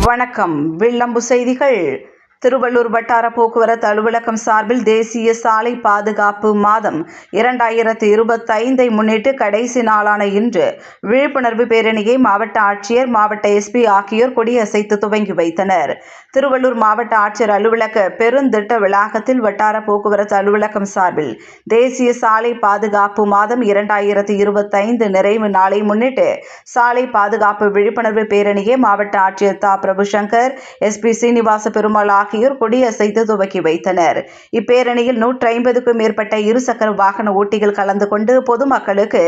வணக்கம். வில்லம்பு செய்திகள். திருவள்ளூர் வட்டார போக்குவரத்து அலுவலகம் சார்பில் தேசிய சாலை பாதுகாப்பு மாதம் 2025 முன்னிட்டு கடைசி நாளான இன்று விழிப்புணர்வு பேரணியை மாவட்ட ஆட்சியர், மாவட்ட எஸ்பி ஆகியோர் கொடியசைத்து துவங்கி வைத்தனர். திருவள்ளூர் மாவட்ட ஆட்சியர் அலுவலக பெருந்திட்ட வளாகத்தில் வட்டார போக்குவரத்து அலுவலகம் சார்பில் தேசிய சாலை பாதுகாப்பு மாதம் 2025 நிறைவு நாளை முன்னிட்டு சாலை பாதுகாப்பு விழிப்புணர்வு பேரணியை மாவட்ட ஆட்சியர் தா. பிரபுசங்கர், எஸ்பி சீனிவாச பெருமாள் ஆகியோர் கொடியசைத்து துவக்கி வைத்தனர். இப்பேரணியில் 150க்கும் மேற்பட்ட இருசக்கர வாகன ஓட்டிகள் கலந்து கொண்டு பொதுமக்களுக்கு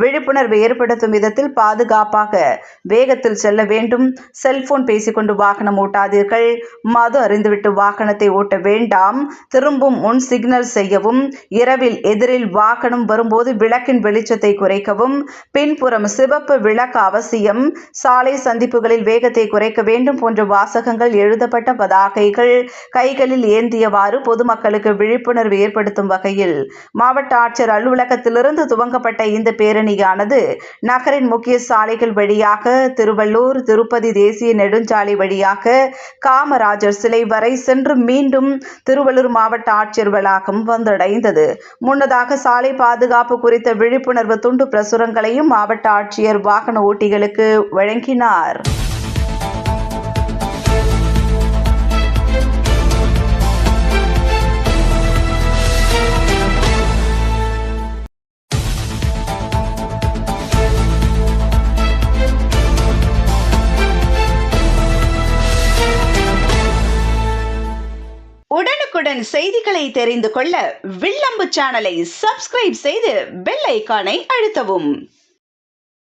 விழிப்புணர்வு ஏற்படுத்தும் விதத்தில் பாதுகாப்பாக வேகத்தில் செல்ல வேண்டும், செல்போன் பேசிக்கொண்டு வாகனம் ஓட்டாதீர்கள், மது அறிந்துவிட்டு வாகனத்தை ஓட்ட வேண்டாம், திரும்பும் முன் சிக்னல் செய்யவும், இரவில் எதிரில் வாகனம் வரும்போது விளக்கின் வெளிச்சத்தை குறைக்கவும், பின்புறம் சிவப்பு விளக்கு அவசியம், சாலை சந்திப்புகளில் வேகத்தை குறைக்க வேண்டும் போன்ற வாசகங்கள் எழுதப்பட்ட பதாகைகள் கைகளில் ஏந்தியவாறு பொதுமக்களுக்கு விழிப்புணர்வு ஏற்படுத்தும் வகையில் மாவட்ட ஆட்சியர் அலுவலகத்திலிருந்து துவங்கப்பட்ட இந்த பேரணியானது நகரின் முக்கிய சாலைகள் வழியாக திருவள்ளூர், திருப்பதி தேசிய நெடுஞ்சாலை வழியாக காமராஜர் சிலை வரை சென்று மீண்டும் திருவள்ளூர் மாவட்ட ஆட்சியர் வளாகம் வந்தடைந்தது. முன்னதாக சாலை பாதுகாப்பு குறித்த விழிப்புணர்வு துண்டு பிரசுரங்களையும் மாவட்ட ஆட்சியர் வாகன ஓட்டிகளுக்கு வழங்கினார். உடனுக்குடன் செய்திகளை தெரிந்து கொள்ள வில்லம்பு சேனலை சப்ஸ்கிரைப் செய்து பெல் ஐகானை அழுத்தவும்.